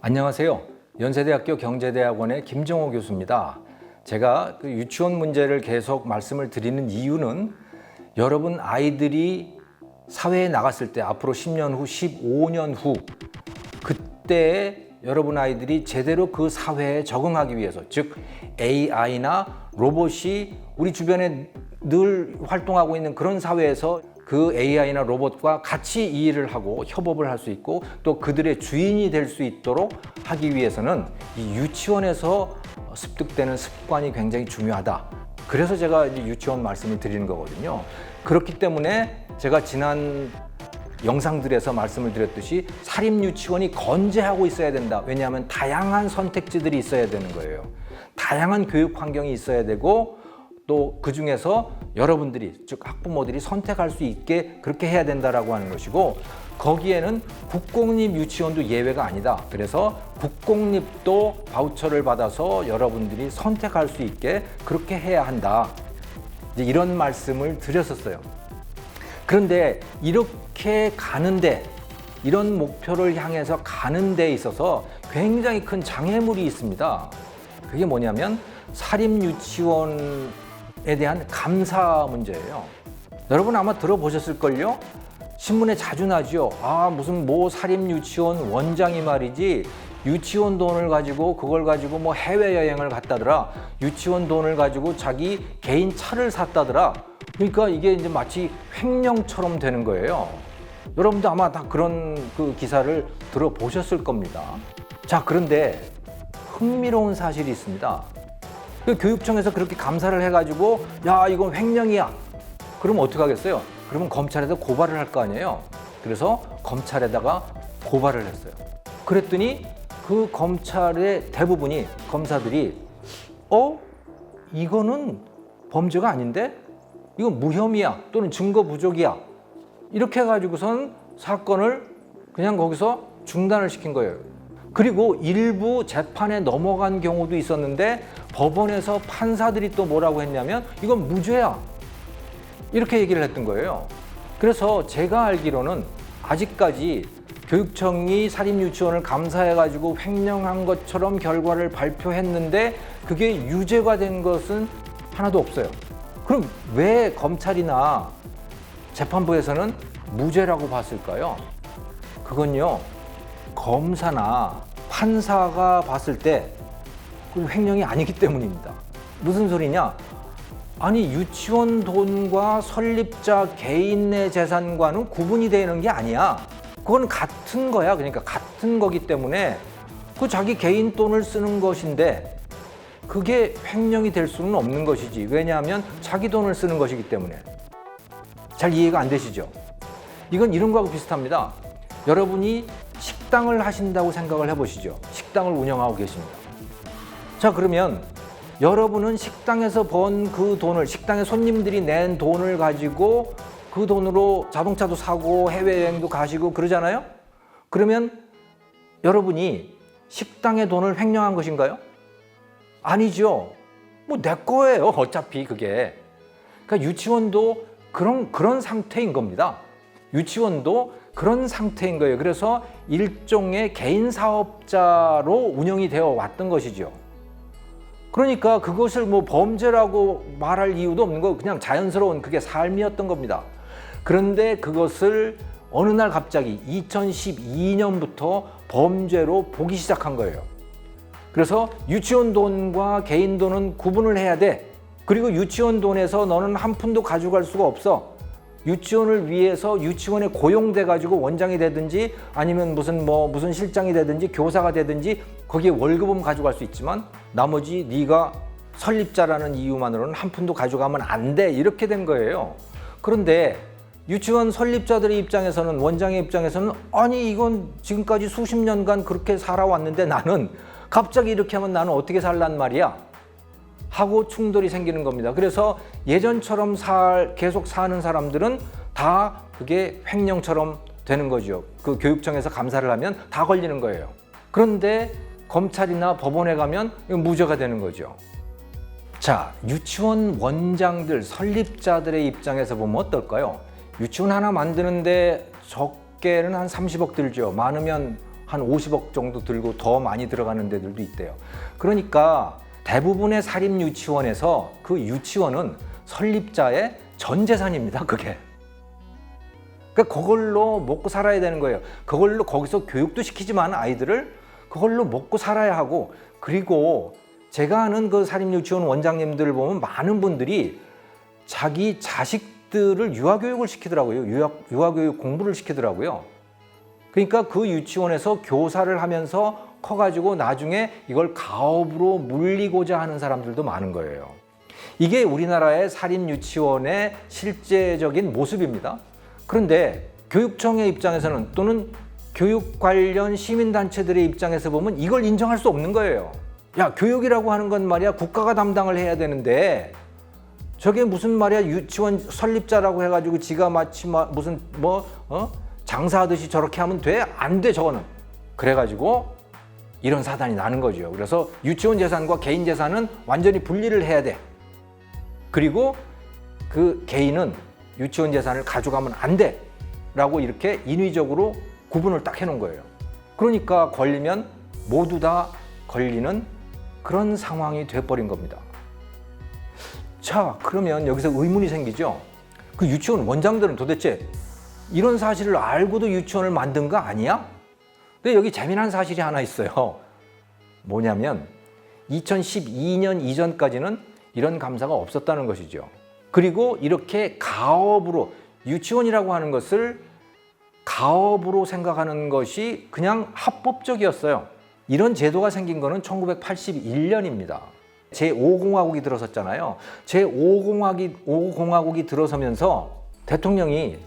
안녕하세요. 연세대학교 경제대학원의 김정호 교수입니다. 제가 그 유치원 문제를 계속 말씀을 드리는 이유는 여러분 아이들이 사회에 나갔을 때 앞으로 10년 후, 15년 후 그때 여러분 아이들이 제대로 그 사회에 적응하기 위해서, 즉 AI나 로봇이 우리 주변에 늘 활동하고 있는 그런 사회에서 그 AI나 로봇과 같이 이 일을 하고 협업을 할 수 있고 또 그들의 주인이 될 수 있도록 하기 위해서는 이 유치원에서 습득되는 습관이 굉장히 중요하다. 그래서 제가 이제 유치원 말씀을 드리는 거거든요. 그렇기 때문에 제가 지난 영상들에서 말씀을 드렸듯이 사립유치원이 건재하고 있어야 된다. 왜냐하면 다양한 선택지들이 있어야 되는 거예요. 다양한 교육 환경이 있어야 되고 또 그 중에서 여러분들이, 즉 학부모들이 선택할 수 있게 그렇게 해야 된다라고 하는 것이고, 거기에는 국공립 유치원도 예외가 아니다. 그래서 국공립도 바우처를 받아서 여러분들이 선택할 수 있게 그렇게 해야 한다. 이제 이런 말씀을 드렸었어요. 그런데 이렇게 가는데, 이런 목표를 향해서 가는 데 있어서 굉장히 큰 장애물이 있습니다. 그게 뭐냐면 사립유치원에 대한 감사 문제예요. 여러분 아마 들어보셨을걸요? 신문에 자주 나죠. 무슨 모 사립유치원 원장이 말이지 유치원 돈을 가지고 그걸 가지고 뭐 해외여행을 갔다더라. 유치원 돈을 가지고 자기 개인 차를 샀다더라. 그러니까 이게 이제 마치 횡령처럼 되는 거예요. 여러분도 아마 다 그런 그 기사를 들어보셨을 겁니다. 자, 그런데 흥미로운 사실이 있습니다. 그 교육청에서 그렇게 감사를 해가지고 야, 이건 횡령이야. 그럼 어떻게 하겠어요? 그러면 검찰에다 고발을 할 거 아니에요. 그래서 검찰에다가 고발을 했어요. 그랬더니 그 검찰의 대부분이, 검사들이 이거는 범죄가 아닌데? 이건 무혐의야 또는 증거 부족이야. 이렇게 해가지고선 사건을 그냥 거기서 중단을 시킨 거예요. 그리고 일부 재판에 넘어간 경우도 있었는데 법원에서 판사들이 또 뭐라고 했냐면 이건 무죄야. 이렇게 얘기를 했던 거예요. 그래서 제가 알기로는 아직까지 교육청이 사립유치원을 감사해가지고 횡령한 것처럼 결과를 발표했는데 그게 유죄가 된 것은 하나도 없어요. 그럼 왜 검찰이나 재판부에서는 무죄라고 봤을까요? 그건요, 검사나 판사가 봤을 때 그 횡령이 아니기 때문입니다. 무슨 소리냐? 아니, 유치원 돈과 설립자 개인의 재산과는 구분이 되는 게 아니야. 그건 같은 거야. 그러니까 같은 거기 때문에 그 자기 개인 돈을 쓰는 것인데 그게 횡령이 될 수는 없는 것이지. 왜냐하면 자기 돈을 쓰는 것이기 때문에. 잘 이해가 안 되시죠? 이건 이런 거하고 비슷합니다. 여러분이 식당을 하신다고 생각을 해보시죠. 식당을 운영하고 계십니다. 자, 그러면 여러분은 식당에서 번 그 돈을, 식당에 손님들이 낸 돈을 가지고 그 돈으로 자동차도 사고 해외여행도 가시고 그러잖아요? 그러면 여러분이 식당의 돈을 횡령한 것인가요? 아니죠. 뭐 내 거예요. 어차피 그게. 그러니까 유치원도 그런 상태인 겁니다. 유치원도 그런 상태인 거예요. 그래서 일종의 개인 사업자로 운영이 되어 왔던 것이죠. 그러니까 그것을 뭐 범죄라고 말할 이유도 없는 거, 그냥 자연스러운 그게 삶이었던 겁니다. 그런데 그것을 어느 날 갑자기 2012년부터 범죄로 보기 시작한 거예요. 그래서 유치원 돈과 개인 돈은 구분을 해야 돼. 그리고 유치원 돈에서 너는 한 푼도 가져갈 수가 없어. 유치원을 위해서 유치원에 고용돼 가지고 원장이 되든지 아니면 무슨 실장이 되든지 교사가 되든지 거기에 월급은 가져갈 수 있지만 나머지 네가 설립자라는 이유만으로는 한 푼도 가져가면 안 돼. 이렇게 된 거예요. 그런데 유치원 설립자들의 입장에서는, 원장의 입장에서는 아니, 이건 지금까지 수십 년간 그렇게 살아왔는데 나는 갑자기 이렇게 하면 나는 어떻게 살란 말이야? 하고 충돌이 생기는 겁니다. 그래서 예전처럼 계속 사는 사람들은 다 그게 횡령처럼 되는 거죠. 그 교육청에서 감사를 하면 다 걸리는 거예요. 그런데 검찰이나 법원에 가면 이건 무죄가 되는 거죠. 자, 유치원 원장들, 설립자들의 입장에서 보면 어떨까요? 유치원 하나 만드는데 적게는 한 30억 들죠. 많으면 한 50억 정도 들고 더 많이 들어가는 데들도 있대요. 그러니까 대부분의 사립 유치원에서 그 유치원은 설립자의 전 재산입니다. 그게. 그러니까 그걸로 먹고 살아야 되는 거예요. 그걸로 거기서 교육도 시키지만 아이들을 그걸로 먹고 살아야 하고, 그리고 제가 아는 그 사립 유치원 원장님들을 보면 많은 분들이 자기 자식들을 유아교육을 시키더라고요. 유아교육 공부를 시키더라고요. 그러니까 그 유치원에서 교사를 하면서 커가지고 나중에 이걸 가업으로 물리고자 하는 사람들도 많은 거예요. 이게 우리나라의 사립 유치원의 실제적인 모습입니다. 그런데 교육청의 입장에서는, 또는 교육 관련 시민단체들의 입장에서 보면 이걸 인정할 수 없는 거예요. 야, 교육이라고 하는 건 말이야 국가가 담당을 해야 되는데 저게 무슨 말이야 유치원 설립자라고 해가지고 지가 마치 무슨 장사하듯이 저렇게 하면 돼? 안 돼, 저거는. 그래가지고 이런 사단이 나는 거죠. 그래서 유치원 재산과 개인 재산은 완전히 분리를 해야 돼. 그리고 그 개인은 유치원 재산을 가져가면 안 돼 라고 이렇게 인위적으로 구분을 딱 해놓은 거예요. 그러니까 걸리면 모두 다 걸리는 그런 상황이 돼버린 겁니다. 자, 그러면 여기서 의문이 생기죠. 그 유치원 원장들은 도대체 이런 사실을 알고도 유치원을 만든 거 아니야? 근데 여기 재미난 사실이 하나 있어요. 뭐냐면 2012년 이전까지는 이런 감사가 없었다는 것이죠. 그리고 이렇게 가업으로, 유치원이라고 하는 것을 가업으로 생각하는 것이 그냥 합법적이었어요. 이런 제도가 생긴 거는 1981년입니다. 제5공화국이 들어섰잖아요. 제5공화국이 들어서면서 대통령이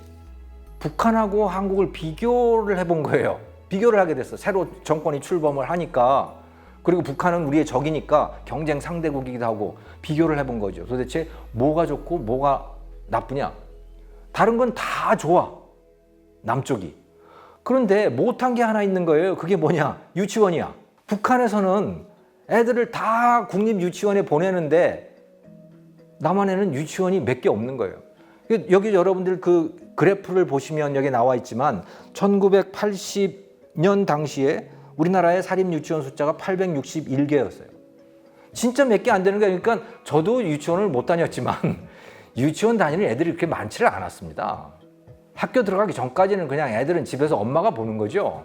북한하고 한국을 비교를 해본 거예요. 비교를 하게 됐어. 새로 정권이 출범을 하니까. 그리고 북한은 우리의 적이니까 경쟁 상대국이기도 하고 비교를 해본 거죠. 도대체 뭐가 좋고 뭐가 나쁘냐? 다른 건 다 좋아, 남쪽이. 그런데 못한 게 하나 있는 거예요. 그게 뭐냐? 유치원이야. 북한에서는 애들을 다 국립 유치원에 보내는데 남한에는 유치원이 몇 개 없는 거예요. 여기 여러분들 그 그래프를 보시면 여기 나와 있지만 1980년 당시에 우리나라의 사립 유치원 숫자가 861개였어요. 진짜 몇 개 안 되는 거예요. 그러니까 저도 유치원을 못 다녔지만 유치원 다니는 애들이 그렇게 많지를 않았습니다. 학교 들어가기 전까지는 그냥 애들은 집에서 엄마가 보는 거죠.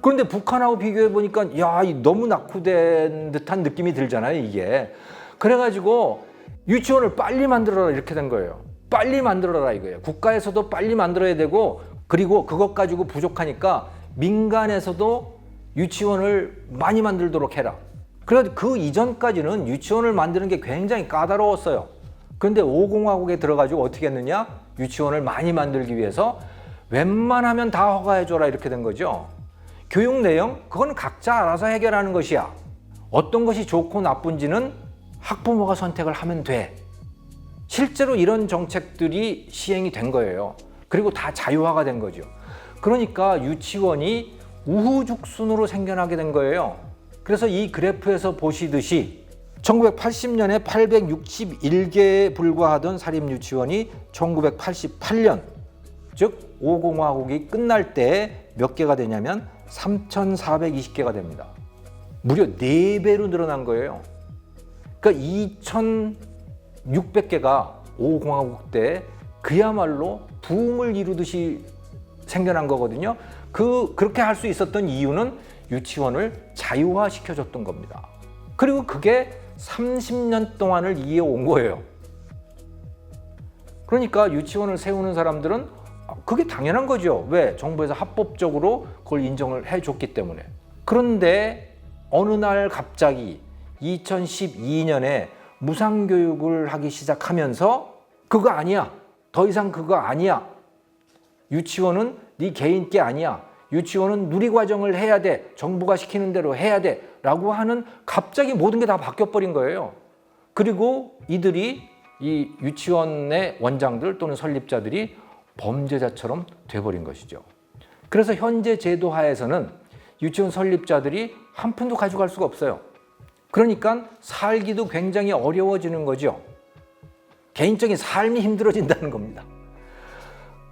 그런데 북한하고 비교해 보니까 야, 너무 낙후된 듯한 느낌이 들잖아요, 이게. 그래가지고 유치원을 빨리 만들어라 이렇게 된 거예요. 빨리 만들어라 이거예요. 국가에서도 빨리 만들어야 되고, 그리고 그것 가지고 부족하니까 민간에서도 유치원을 많이 만들도록 해라. 그래서 그 이전까지는 유치원을 만드는 게 굉장히 까다로웠어요. 그런데 5공화국에 들어가지고 어떻게 했느냐? 유치원을 많이 만들기 위해서 웬만하면 다 허가해줘라 이렇게 된 거죠. 교육 내용? 그건 각자 알아서 해결하는 것이야. 어떤 것이 좋고 나쁜지는 학부모가 선택을 하면 돼. 실제로 이런 정책들이 시행이 된 거예요. 그리고 다 자유화가 된 거죠. 그러니까 유치원이 우후죽순으로 생겨나게 된 거예요. 그래서 이 그래프에서 보시듯이 1980년에 861개에 불과하던 사립유치원이 1988년, 즉 5공화국이 끝날 때 몇 개가 되냐면 3,420개가 됩니다. 무려 4배로 늘어난 거예요. 그러니까 2,600개가 5공화국 때 그야말로 붐을 이루듯이 생겨난 거거든요. 그렇게 할 수 있었던 이유는 유치원을 자유화시켜줬던 겁니다. 그리고 그게 30년 동안을 이어온 거예요. 그러니까 유치원을 세우는 사람들은 그게 당연한 거죠. 왜? 정부에서 합법적으로 그걸 인정을 해줬기 때문에. 그런데 어느 날 갑자기 2012년에 무상교육을 하기 시작하면서 그거 아니야. 더 이상 그거 아니야. 유치원은 네 개인 게 아니야. 유치원은 누리과정을 해야 돼. 정부가 시키는 대로 해야 돼. 라고 하는 갑자기 모든 게 다 바뀌어버린 거예요. 그리고 이들이 이 유치원의 원장들 또는 설립자들이 범죄자처럼 돼버린 것이죠. 그래서 현재 제도 하에서는 유치원 설립자들이 한 푼도 가져갈 수가 없어요. 그러니까 살기도 굉장히 어려워지는 거죠. 개인적인 삶이 힘들어진다는 겁니다.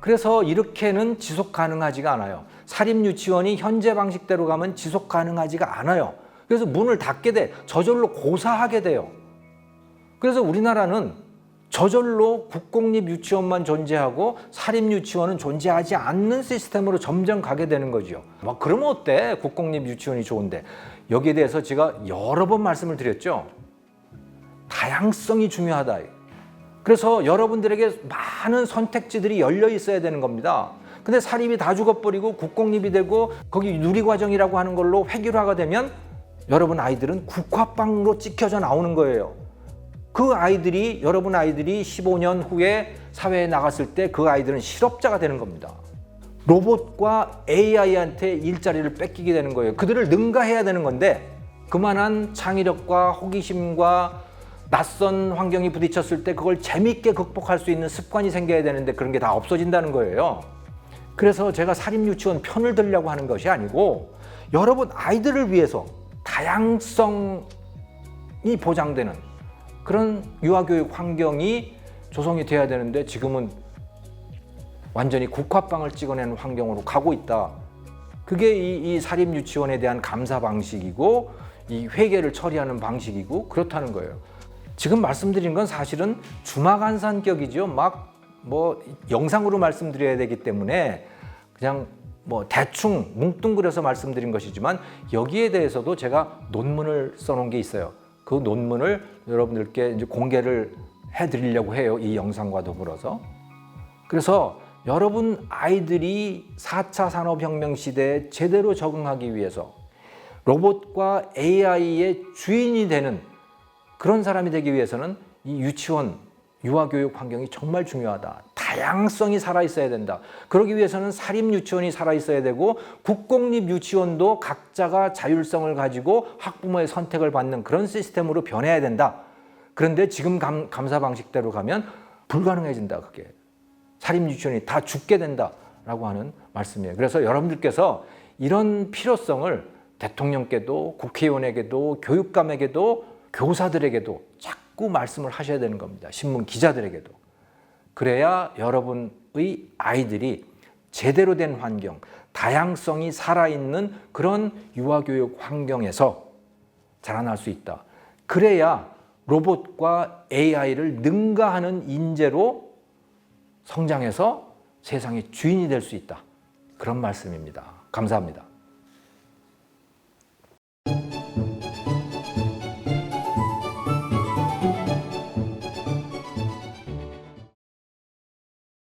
그래서 이렇게는 지속 가능하지가 않아요. 사립유치원이 현재 방식대로 가면 지속 가능하지가 않아요. 그래서 문을 닫게 돼. 저절로 고사하게 돼요. 그래서 우리나라는 저절로 국공립 유치원만 존재하고 사립유치원은 존재하지 않는 시스템으로 점점 가게 되는 거죠. 막 그러면 어때? 국공립 유치원이 좋은데. 여기에 대해서 제가 여러 번 말씀을 드렸죠. 다양성이 중요하다. 그래서 여러분들에게 많은 선택지들이 열려 있어야 되는 겁니다. 근데 사립이 다 죽어버리고 국공립이 되고 거기 누리과정이라고 하는 걸로 획일화가 되면 여러분 아이들은 국화빵으로 찍혀져 나오는 거예요. 그 아이들이, 여러분 아이들이 15년 후에 사회에 나갔을 때 그 아이들은 실업자가 되는 겁니다. 로봇과 AI한테 일자리를 뺏기게 되는 거예요. 그들을 능가해야 되는 건데 그만한 창의력과 호기심과 낯선 환경이 부딪혔을 때 그걸 재밌게 극복할 수 있는 습관이 생겨야 되는데 그런 게 다 없어진다는 거예요. 그래서 제가 사립유치원 편을 들려고 하는 것이 아니고 여러분 아이들을 위해서 다양성이 보장되는 그런 유아교육 환경이 조성이 돼야 되는데 지금은 완전히 국화빵을 찍어내는 환경으로 가고 있다. 그게 이 사립유치원에 대한 감사 방식이고 이 회계를 처리하는 방식이고 그렇다는 거예요. 지금 말씀드린 건 사실은 주마간산격이죠. 막 뭐 영상으로 말씀드려야 되기 때문에 그냥 뭐 대충 뭉뚱그려서 말씀드린 것이지만 여기에 대해서도 제가 논문을 써놓은 게 있어요. 그 논문을 여러분들께 이제 공개를 해드리려고 해요. 이 영상과 더불어서. 그래서 여러분 아이들이 4차 산업혁명 시대에 제대로 적응하기 위해서 로봇과 AI의 주인이 되는 그런 사람이 되기 위해서는 이 유치원, 유아교육 환경이 정말 중요하다. 다양성이 살아있어야 된다. 그러기 위해서는 사립유치원이 살아있어야 되고 국공립 유치원도 각자가 자율성을 가지고 학부모의 선택을 받는 그런 시스템으로 변해야 된다. 그런데 지금 감사 방식대로 가면 불가능해진다. 그게. 사립유치원이 다 죽게 된다라고 하는 말씀이에요. 그래서 여러분들께서 이런 필요성을 대통령께도 국회의원에게도 교육감에게도 교사들에게도 자꾸 말씀을 하셔야 되는 겁니다. 신문 기자들에게도. 그래야 여러분의 아이들이 제대로 된 환경, 다양성이 살아있는 그런 유아교육 환경에서 자라날 수 있다. 그래야 로봇과 AI를 능가하는 인재로 성장해서 세상의 주인이 될 수 있다. 그런 말씀입니다. 감사합니다.